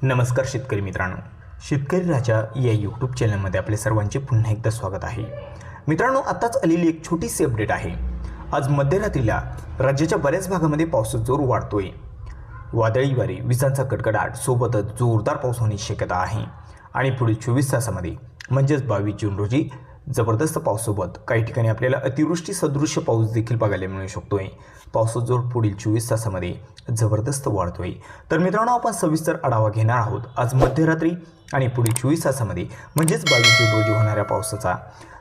नमस्कार शेतकरी मित्रांनो, शेतकरी राजा या यूट्यूब चॅनलमध्ये आपले सर्वांचे पुन्हा एकदा स्वागत आहे. मित्रांनो, आताच आलेली एक छोटीशी अपडेट आहे. आज मध्यरात्रीला राज्याच्या बऱ्याच भागामध्ये पावसाचा जोर वाढतोय. वादळी वारे, विजांचा कडकडाट सोबतच जोरदार पाऊस होण्याची शक्यता आहे. आणि पुढील 24 तासामध्ये म्हणजेच 22 जून रोजी जबरदस्त पावसासोबत काही ठिकाणी आपल्याला अतिवृष्टी सदृश्य पाऊस देखील बघायला मिळू शकतोय. पावसाचा जोर पुढील 24 तासामध्ये जबरदस्त वाढतोय. तर मित्रांनो, आपण सविस्तर आढावा घेणार आहोत आज मध्यरात्री आणि पुढील 24 तासामध्ये म्हणजेच 22 जून रोजी होणाऱ्या पावसाचा.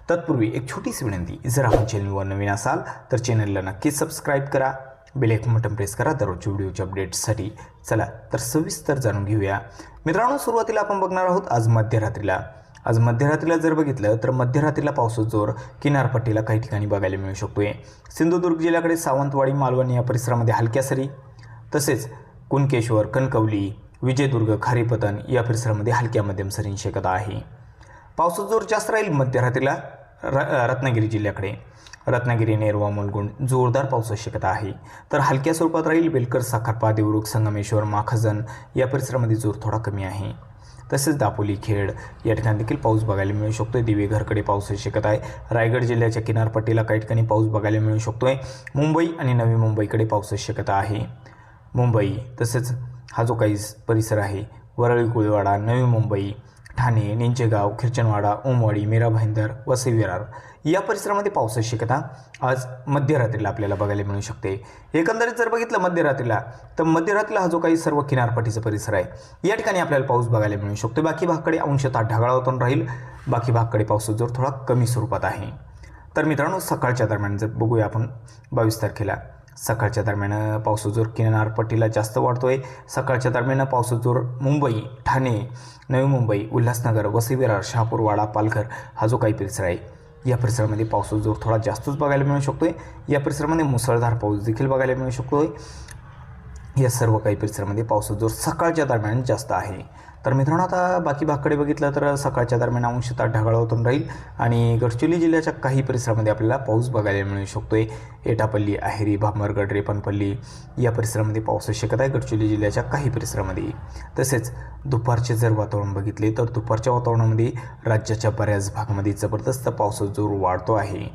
तत्पूर्वी एक छोटीशी विनंती, जर आपण चॅनलवर नवीन असाल तर चॅनलला नक्कीच सबस्क्राईब करा, बेल आयकॉन बटन प्रेस करा दररोजच्या व्हिडिओच्या अपडेट्ससाठी. चला तर सविस्तर जाणून घेऊया. मित्रांनो, सुरुवातीला आपण बघणार आहोत आज मध्यरात्रीला जर बघितलं तर मध्यरात्रीला पावसाचा जोर किनारपट्टीला काही ठिकाणी बघायला मिळू शकतोय. सिंधुदुर्ग जिल्ह्याकडे सावंतवाडी, मालवण या परिसरामध्ये हलक्या सरी, तसेच कुणकेश्वर, कणकवली, विजयदुर्ग, खारेपतन या परिसरामध्ये हलक्या मध्यम सरींची शक्यता आहे. पावसाचा जोर जास्त राहील मध्यरात्रीला रत्नागिरी जिल्ह्याकडे. रत्नागिरी, नेरवा, मुलगुंड जोरदार पावसाची शक्यता आहे. तर हलक्या स्वरूपात राहील बेलकर, साखरपा, देवरुख, संगमेश्वर, माखजन या परिसरामध्ये जोर थोडा कमी आहे. तसेच दापोली, खेड या ठिकाणी देखील पाऊस बघायला मिळू शकतोय. दिवेघरकडे पावसाची शक्यता आहे. रायगड जिल्ह्याच्या किनारपट्टीला काही ठिकाणी पाऊस बघायला मिळू शकतोय. मुंबई आणि नवी मुंबईकडे पावसाची शक्यता आहे. मुंबई तसेच हा जो काही परिसर आहे, वरळी, कुळवाडा, नवी मुंबई, ठाणे, निंचेगाव, खिरचनवाडा, ओमवाडी, मीरा भाईंदर, वसई विरार या परिसरामध्ये पावसाची शक्यता आज मध्यरात्रीला आपल्याला बघायला मिळू शकते. एकंदरीत जर बघितलं मध्यरात्रीला, तर मध्यरात्रीला हा जो काही सर्व किनारपट्टीचा परिसर आहे या ठिकाणी आपल्याला पाऊस बघायला मिळू शकतो. बाकी भागकडे अंशतः ढगाळ होऊन राहील. बाकी भागकडे पावसाचा जोर थोडा कमी स्वरूपात आहे. तर मित्रांनो, सकाळच्या दरम्यान जर बघूया आपण 22 तारखेला, सकाळच्या दरम्यान पावसाचा जोर किनारपट्टीला जास्त वाढतोय. सकाळच्या दरम्यान पावसाचा जोर मुंबई, ठाणे, नवी मुंबई, उल्हासनगर, वसई विरार, शहापूर, वाडा, पालघर हा जो काही परिसर आहे या परिसरामध्ये पावसाचा जोर थोडा जास्तच बघायला मिळू शकतोय. या परिसरामध्ये मुसळधार पाऊस देखील बघायला मिळू शकतोय. या सर्व काही परिसरामध्ये पावसाचा जोर सकाळच्या दरम्यान जास्त आहे. तर मित्रांनो, आता बाकी भागकडे बघितलं तर सकाळच्या दरम्यान अंशतः ढगाळ होऊन राहील आणि गडचिरोली जिल्ह्याच्या काही परिसरामध्ये आपल्याला पाऊस बघायला मिळू शकतोय. एटापल्ली, अहेरी, भामरगड, रेपणपल्ली या परिसरामध्ये पावसाची शक्यता आहे गडचिरोली जिल्ह्याच्या काही परिसरामध्ये. तसेच दुपारचे जर वातावरण बघितले तर दुपारच्या वातावरणामध्ये राज्याच्या बऱ्याच भागामध्ये जबरदस्त पावसाचा जोर वाढतो आहे.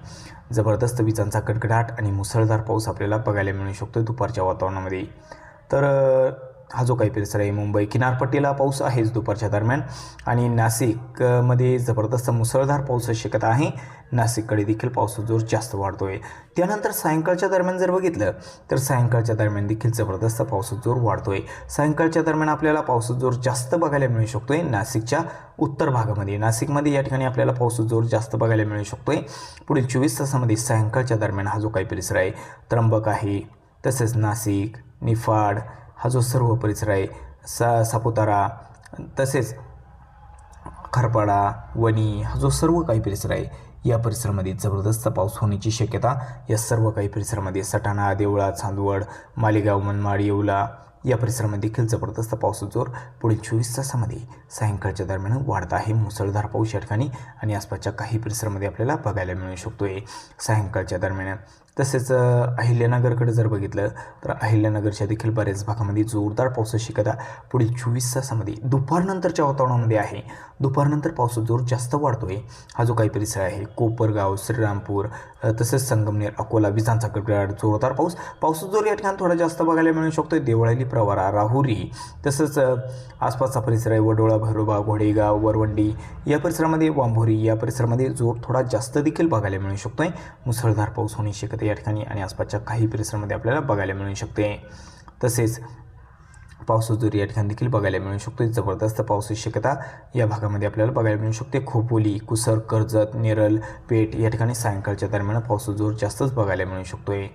जबरदस्त विजांचा कडकडाट आणि मुसळधार पाऊस आपल्याला बघायला मिळू शकतो दुपारच्या वातावरणामध्ये. तर हा जो काही परिसर आहे, मुंबई किनारपट्टीला पाऊस आहेच दुपारच्या दरम्यान आणि नाशिकमध्ये जबरदस्त मुसळधार पावसाची शक्यता आहे. नाशिककडे देखील पावसाचा जोर जास्त वाढतो आहे. त्यानंतर सायंकाळच्या दरम्यान जर बघितलं तर सायंकाळच्या दरम्यान देखील जबरदस्त पावसाचा जोर वाढतो आहे. सायंकाळच्या दरम्यान आपल्याला पावसाचा जोर जास्त बघायला मिळू शकतो आहे नाशिकच्या उत्तर भागामध्ये. नाशिकमध्ये या ठिकाणी आपल्याला पावसाचा जोर जास्त बघायला मिळू शकतो आहे. पुढील 24 तासामध्ये सायंकाळच्या दरम्यान हा जो काही परिसर आहे, त्र्यंबक आहे, तसेच नाशिक, निफाड हा जो सर्व परिसर आहे, सापुतारा, तसेच खारपाडा, वणी हा जो सर्व काही परिसर आहे या परिसरामध्ये जबरदस्त पाऊस होण्याची शक्यता या सर्व काही परिसरामध्ये. सटाणा, देवळा, चांदवड, मालेगाव, मनमाड, येवला या परिसरामध्ये देखील जबरदस्त पावसाचा जोर पुढील 24 तासामध्ये सायंकाळच्या दरम्यान वाढत आहे. मुसळधार पाऊस या ठिकाणी आणि आसपासच्या काही परिसरामध्ये आपल्याला बघायला मिळू शकतो आहे सायंकाळच्या दरम्यान. तसेच अहिल्यानगरकडे जर बघितलं तर अहिल्यानगरच्या देखील बऱ्याच भागामध्ये जोरदार पावसाची शक्यता पुढील 24 तासामध्ये दुपारनंतरच्या वातावरणामध्ये आहे. दुपारनंतर पावसाचा जोर जास्त वाढतो आहे. हा जो काही परिसर आहे, कोपरगाव, श्रीरामपूर, तसेच संगमनेर, अकोला, विजांचा कडकडाट, जोरदार पावसाचा जोर या ठिकाणी थोडा जास्त बघायला मिळू शकतो. देवळाली, प्रवरा, राहुरी, तसंच आसपासचा परिसर आहे वडोळा, भैरोबा, घोडेगाव, वरवंडी या परिसरामध्ये, वांभोरी या परिसरामध्ये जोर थोडा जास्त देखील बघायला मिळू शकतो आहे. मुसळधार पाऊस होण्याची शक्यता या ठिकाणी आणि आसपासच्या काही परिसरामध्ये आपल्याला बघायला मिळू शकते. तसेच पावसाचा जोर या ठिकाणी देखील बघायला मिळू शकतो. जबरदस्त पावसाची शक्यता या भागामध्ये आपल्याला बघायला मिळू शकते. खोपोली, कुसर, कर्जत, नेरळ, पेठ या ठिकाणी सायंकाळच्या दरम्यान पावसाचा जोर जास्तच बघायला मिळू शकतो आहे.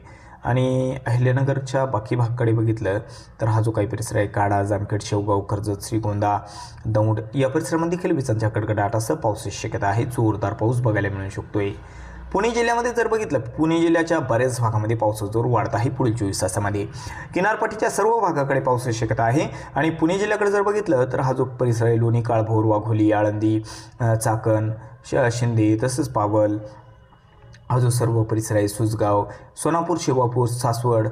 आणि अहिल्यानगरच्या बाकी भागकडे बघितलं तर हा जो काही परिसर आहे, काडा, जामखेड, शेवगाव, कर्जत, श्रीगोंदा, दौंड या परिसरामध्ये देखील विजांच्या कडकडाटासह पावसाची शक्यता आहे. जोरदार पाऊस बघायला मिळू शकतो आहे. पुणे जिल्ह्यामध्ये जर बघितलं, पुणे जिल्ह्याच्या बऱ्याच भागामध्ये पावसाचा जोर वाढत आहे पुढील 24 तासामध्ये. किनारपट्टीच्या सर्व भागाकडे पावसाची शक्यता आहे. आणि पुणे जिल्ह्याकडे जर बघितलं तर हा जो परिसर आहे, लोणी, काळभोर, वाघोली, आळंदी, चाकण, शिंदे, तसंच पावल हा जो सर्व परिसर आहे, सुसगाव, सोलापूर, शिवापूर, सासवड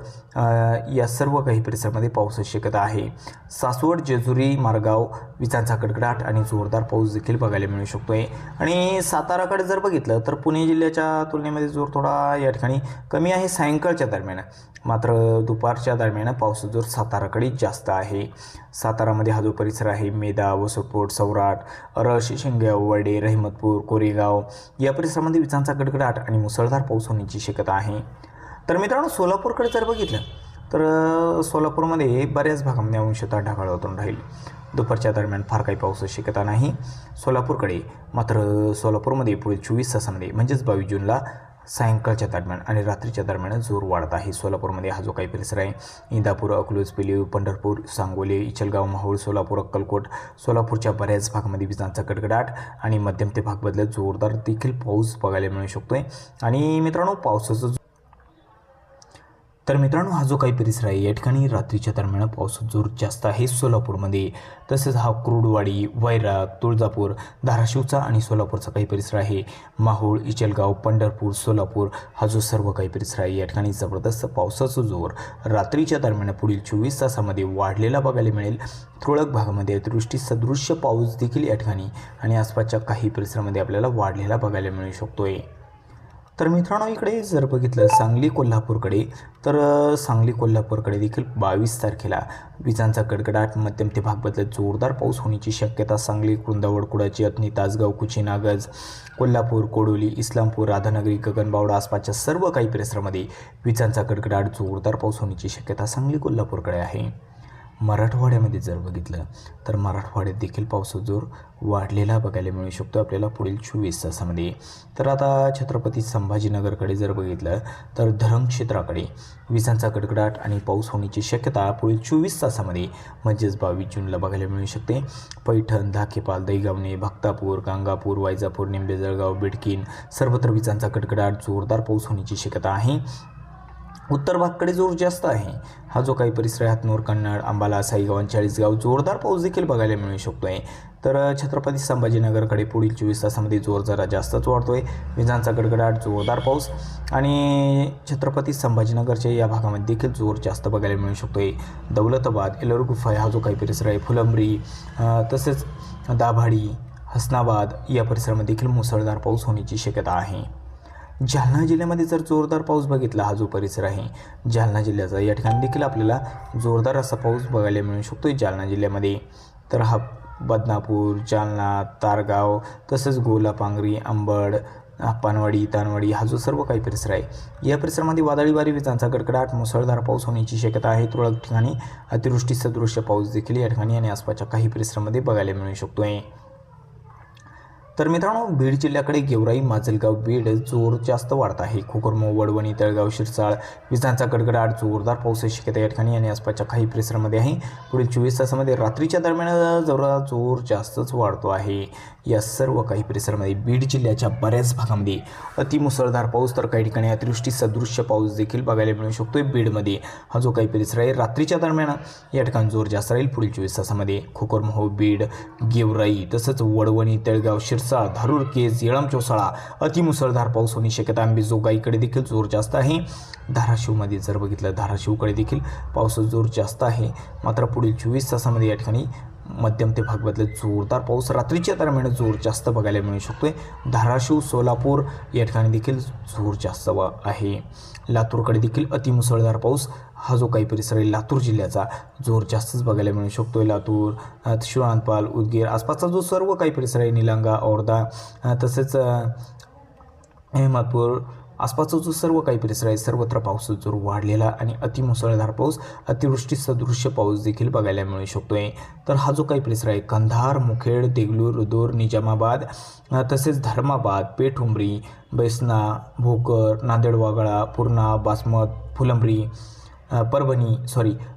या सर्व काही परिसरामध्ये पावसाची शक्यता आहे. सासवड, जेजुरी, मारगाव विजांचा कडकडाट आणि जोरदार पाऊस देखील बघायला मिळू शकतोय. आणि साताराकडे जर बघितलं तर पुणे जिल्ह्याच्या तुलनेमध्ये जोर थोडा या ठिकाणी कमी आहे सायंकाळच्या दरम्यान, मात्र दुपारच्या दरम्यान पावसाचा जोर साताराकडे जास्त आहे. सातारामध्ये हा जो परिसर आहे मेदा, वसतकोट, सौराट, रश, शिंगेगाव, वडे, रहिमतपूर, कोरेगाव या परिसरामध्ये विजांचा कडकडाट आणि मुसळधार पाऊस होण्याची शक्यता आहे. तर मित्रांनो, सोलापूरकडे जर बघितलं तर सोलापूरमध्ये बऱ्याच भागामध्ये अंशतः ढगाळ वातावरण राहील. दुपारच्या दरम्यान फार काही पावसाची शक्यता नाही सोलापूरकडे. मात्र सोलापूरमध्ये पुढील 24 तासामध्ये म्हणजेच 22 जूनला सायंकाळच्या दरम्यान आणि रात्रीच्या दरम्यान जोर वाढत आहे. सोलापूरमध्ये हा जो काही परिसर आहे इंदापूर, अकलूज, पेलीव, पंढरपूर, सांगोले, इचलगाव, माहूर, सोलापूर, अक्कलकोट, सोलापूरच्या बऱ्याच भागामध्ये विजांचा कडकडाट आणि मध्यम ते भाग बदलत जोरदार देखील पाऊस बघायला मिळू शकतोय. आणि मित्रांनो, हा जो काही परिसर आहे या ठिकाणी रात्रीच्या दरम्यान पावसाचा जोर जास्त आहे सोलापूरमध्ये. तसेच हा कुर्डवाडी, वैराग, तुळजापूर, धाराशिवचा आणि सोलापूरचा काही परिसर आहे. माहूर, इचलगाव, पंढरपूर, सोलापूर हा जो सर्व काही परिसर आहे या ठिकाणी जबरदस्त पावसाचा जोर रात्रीच्या दरम्यान पुढील 24 तासामध्ये वाढलेला बघायला मिळेल. तुरळक भागामध्ये अतिवृष्टी सदृश्य पाऊस देखील या ठिकाणी आणि आसपासच्या काही परिसरामध्ये आपल्याला वाढलेला बघायला मिळू शकतोय. तर मित्रांनो, इकडे जर बघितलं सांगली कोल्हापूरकडे देखील 22 तारखेला विजांचा कडकडाट, मध्यम ते भाग बदलत जोरदार पाऊस होण्याची शक्यता. सांगली, कुंदावड, कुडाची, अथणी, तासगाव, कुची, नागज, कोल्हापूर, कोडोली, इस्लामपूर, राधानगरी, गगनबावडा आसपासच्या सर्व काही परिसरामध्ये विजांचा कडकडाट, जोरदार पाऊस होण्याची शक्यता सांगली कोल्हापूरकडे आहे. मराठवाड्यामध्ये जर बघितलं तर मराठवाड्यात देखील पावसाचा जोर वाढलेला बघायला मिळू शकतो आपल्याला पुढील 24 तासामध्ये. तर आता छत्रपती संभाजीनगरकडे जर बघितलं तर धरण क्षेत्राकडे विजांचा कडकडाट आणि पाऊस होण्याची शक्यता पुढील 24 तासामध्ये म्हणजेच 22 जूनला बघायला मिळू शकते. पैठण, धाकेपाल, दैगावणे, भक्तापूर, गंगापूर, वायजापूर, निंबे, जळगाव, बिडकीन सर्वत्र विजांचा कडकडाट, जोरदार पाऊस होण्याची शक्यता आहे. उत्तर भागकडे जोर जास्त आहे. हा जो काही परिसर आहे हातनूर, कन्नड, अंबाला, साईगाव, चाळीसगाव जोरदार पाऊस देखील बघायला मिळू शकतोय. तर छत्रपती संभाजीनगरकडे पुढील 24 तासामध्ये जोर जरा जास्तच वाढतोय. विजांचा कडकडाट, जोरदार पाऊस आणि छत्रपती संभाजीनगरच्या या भागामध्ये देखील जोर जास्त बघायला मिळू शकतोय. दौलताबाद, एलरगुफा हा जो काही परिसर आहे, फुलंब्री, तसेच दाभाडी, हसनाबाद या परिसरामध्ये देखील मुसळधार पाऊस होण्याची शक्यता आहे. जालना जिल्ह्यामध्ये जर जोरदार पाऊस बघितला, हा जो परिसर आहे जालना जिल्ह्याचा या ठिकाणी देखील आपल्याला जोरदार असा पाऊस बघायला मिळू शकतो जालना जिल्ह्यामध्ये. तर हा बदनापूर, जालना, तारगाव, तसंच गोलापांगरी, अंबड, पानवाडी, तानवाडी हा जो सर्व काही परिसर आहे या परिसरामध्ये वादळी वारी विजांचा कडकडाट, मुसळधार पाऊस होण्याची शक्यता आहे. तुरळक ठिकाणी अतिवृष्टी सदृश्य पाऊस देखील या ठिकाणी आणि आसपासच्या काही परिसरामध्ये बघायला मिळू शकतोय. तर मित्रांनो, बीड जिल्ह्याकडे गेवराई, माजलगाव, बीड जोर जास्त वाढत आहे. खोकरमो, वडवणी, तळगाव, शिरसाळ विजांचा कडकडाट, जोरदार पावसाची शक्यता या ठिकाणी आणि आसपासच्या काही परिसरामध्ये आहे. पुढील 24 तासामध्ये रात्रीच्या दरम्यान जरा जोर जास्तच वाढतो आहे. या सर्व काही परिसरामध्ये बीड जिल्ह्याच्या बऱ्याच भागामध्ये अतिमुसळधार पाऊस तर काही ठिकाणी अतिवृष्टी सदृश्य पाऊस देखील बघायला मिळू शकतोय. बीडमध्ये हा जो काही परिसर आहे रात्रीच्या दरम्यान या ठिकाणी जोर जास्त राहील. पुढील 24 तासामध्ये खोकरमोह, बीड, गेवराई, तसंच वडवणी, तळगाव, शिरसाळ, धारूर, केज, येळंब, चौसाळा अतिमुसळधार पाऊस होण्याची शक्यता. अंबेजोगाईकडे देखील जोर जास्त आहे. धाराशिवमध्ये जर बघितलं, धाराशिवकडे देखील पावसाचा जोर जास्त आहे. मात्र पुढील 24 तासामध्ये या ठिकाणी मध्यम ते भाग बदलत जोरदार पाऊस रात्रीच्या दरम्यान जोर जास्त बघायला मिळू शकतोय. धाराशिव, सोलापूर या ठिकाणी देखील जोर जास्त आहे. लातूरकडे देखील अतिमुसळधार पाऊस हा जो काही परिसर आहे लातूर जिल्ह्याचा जोर जास्तच बघायला मिळू शकतोय. लातूर, शिवानपाल, उदगीर आसपासचा जो सर्व काही परिसर आहे, निलंगा, औरदा, तसेच अहमदपूर आसपासचा जो सर्व काही परिसर आहे सर्वत्र पावसाचा जोर वाढलेला आणि अतिमुसळधार पाऊस, अतिवृष्टी सदृश्य पाऊस देखील बघायला मिळू शकतोय. तर हा जो काही परिसर आहे कंधार, मुखेड, देगलूर, रुदूर, निजामाबाद, तसेच धर्माबाद, पेठुंबरी, बैसना, भोकर, नांदेड, वागळा, पूर्णा, बासमत, फुलंब्री,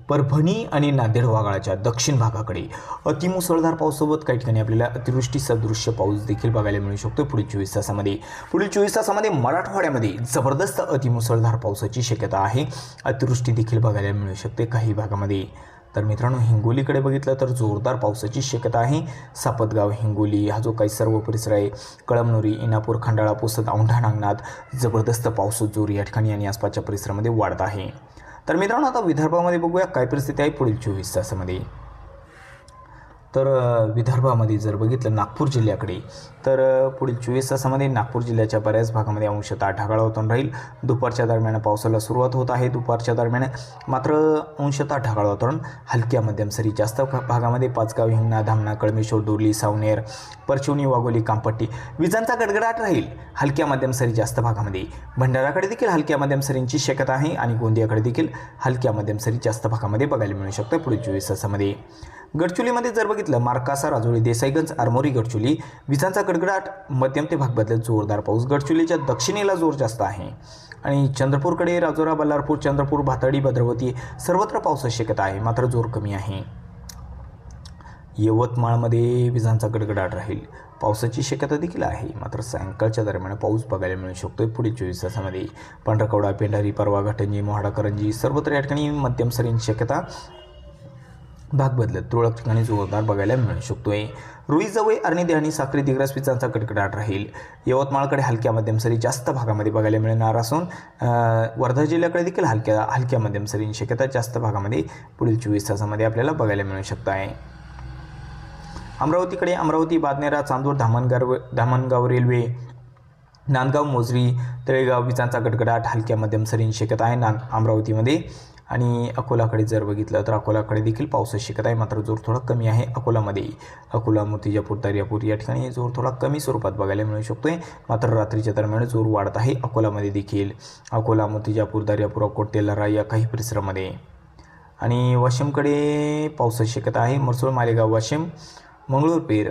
परभणी आणि नांदेड वाघाळाच्या दक्षिण भागाकडे अतिमुसळधार पावसासोबत काही ठिकाणी आपल्याला अतिवृष्टी सदृश्य पाऊस देखील बघायला मिळू शकतो. पुढील 24 तासामध्ये मराठवाड्यामध्ये जबरदस्त अतिमुसळधार पावसाची शक्यता आहे. अतिवृष्टी देखील बघायला मिळू शकते काही भागामध्ये. तर मित्रांनो हिंगोलीकडे बघितलं तर जोरदार पावसाची शक्यता आहे. सापतगाव, हिंगोली हा जो काही सर्व परिसर आहे, कळमनुरी, इनापूर, खंडाळा, पुसद, औंढा नागनाथ जबरदस्त पाऊस जोर या ठिकाणी आणि आसपासच्या परिसरामध्ये वाढत आहे. तर मित्रांनो आता विदर्भामध्ये बघूया काय परिस्थिती आहे पुढील 24 तासामध्ये. तर विदर्भामध्ये जर बघितलं नागपूर जिल्ह्याकडे तर पुढील 24 तासामध्ये नागपूर जिल्ह्याच्या बऱ्याच भागामध्ये अंशतः ढगाळ वातावरण राहील. दुपारच्या दरम्यान पावसाला सुरुवात होत आहे. दुपारच्या दरम्यान मात्र अंशतः ढगाळ वातावरण, हलक्या मध्यम सरी जास्त भागामध्ये पाचगाव, हिंगणा, धामणा, कळमेश्वर, डोरली, सावनेर, परचुनी, वाघोली, कामपट्टी विजांचा गडगडाट राहील. हलक्या मध्यम सरी जास्त भागामध्ये. भंडाराकडे देखील हलक्या मध्यम सरींची शक्यता आहे आणि गोंदियाकडे देखील हलक्या मध्यम सरी जास्त भागामध्ये बघायला मिळू शकते पुढील 24 तासामध्ये. गडचुलीमध्ये जर बघितलं मार्कासा, राजोळी, देसाईगंज, आरमोरी, गडचुली विजांचा गडगडाट, मध्यम ते भाग बदलत जोरदार पाऊस. गडचुलीच्या दक्षिणेला जोर जास्त आहे आणि चंद्रपूरकडे राजोरा, बल्लारपूर, चंद्रपूर, भातडी, भद्रावती सर्वत्र पावसाची शक्यता आहे, मात्र जोर कमी आहे. यवतमाळमध्ये विजांचा गडगडाट राहील. पावसाची शक्यता देखील आहे, मात्र सायंकाळच्या दरम्यान पाऊस बघायला मिळू शकतो पुढील 24 तासामध्ये. पांढरकवडा, पेंढारी, परवा, घाटंजी, मोहाडा, करंजी सर्वत्र या ठिकाणी मध्यम सरींची शक्यता, भाग बदलत तुरळक ठिकाणी जोरदार बघायला मिळू शकतोय. रुई, जवळ, अर्णी, देहाणी, साखरी, दिग्रस विजांचा गडगडाट राहील. यवतमाळकडे हलक्या मध्यम सरी जास्त भागामध्ये बघायला मिळणार असून वर्धा जिल्ह्याकडे देखील हलक्या मध्यम सरींची शक्यता जास्त भागामध्ये पुढील 24 तासामध्ये आपल्याला बघायला मिळू शकत आहे. अमरावतीकडे अमरावती, बादनेरा, चांदूर, धामणगाव रेल्वे, नांदगाव, मोजरी, तळेगाव विजांचा गडगडाट, हलक्या मध्यम सरींची शक्यता आहे अमरावतीमध्ये. आणि अकोलाकडे जर बघितलं तर अकोलाकडे देखील पावसाची शक्यता आहे, मात्र जोर थोडा कमी आहे अकोलामध्ये. अकोला, मूर्तिजापूर, दर्यापूर या ठिकाणी जोर थोडा कमी स्वरूपात बघायला मिळू शकतोय, मात्र रात्रीच्या दरम्यान जोर वाढत आहे अकोलामध्ये देखील. अकोला, मूर्तिजापूर, दर्यापूर, अकोट, तेलारा या काही परिसरामध्ये. आणि वाशिमकडे पावसाची शक्यता आहे. मरसूळ, मालेगाव, वाशिम, मंगळूरपेर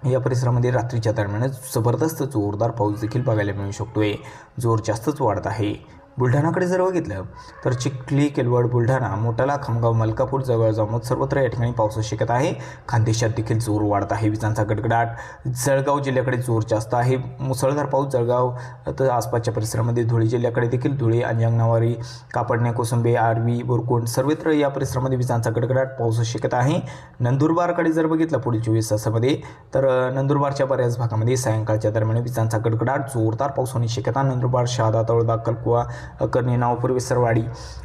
या परिसरामध्ये रात्रीच्या दरम्यान जबरदस्त जोरदार पाऊस देखील बघायला मिळू शकतोय, जोर जास्तच वाढत आहे. बुलढाणाकडे जर बघितलं तर चिखली, केलवड, बुलढाणा, मोटाला, खामगाव, मलकापूर, जवळ जामोद सर्वत्र या ठिकाणी पावसाची शक्यता आहे. खानदेशात देखील जोर वाढत आहे विजांचा गडगडाट. जळगाव जिल्ह्याकडे जोर जास्त आहे, मुसळधार पाऊस जळगाव तर आसपासच्या परिसरामध्ये. धुळे जिल्ह्याकडे देखील धुळे, अंजंगनावारी, कापडणे, कोसंबे, आरवी, बोरकोंड सर्वत्र या परिसरामध्ये विजांचा गडगडाट पावसाची शक्यता आहे. नंदुरबारकडे जर बघितलं पुढील 24 तासामध्ये तर नंदुरबारच्या बऱ्याच भागामध्ये सायंकाळच्या दरम्यान विजांचा गडगडाट, जोरदार पाऊस होण्याची शक्यता. नंदुरबार, शहादा, तळोदा, कलकुवा, करणी, नावपूर, विसरवाडी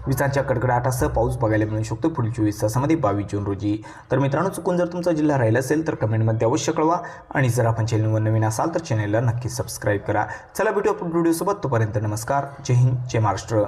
विजांच्या गडगडाटासह पाऊस बघायला मिळू शकतो पुढील 24 तासामध्ये 22 जून रोजी. तर मित्रांनो चुकून जर तुमचा जिल्हा राहिला असेल तर कमेंटमध्ये अवश्य कळवा आणि जर आपण चॅनलवर नवीन असाल तर चॅनलला नक्की सबस्क्राईब करा. चला भेटूया पुढील व्हिडिओसोबत, तोपर्यंत नमस्कार, जय हिंद, जय महाराष्ट्र.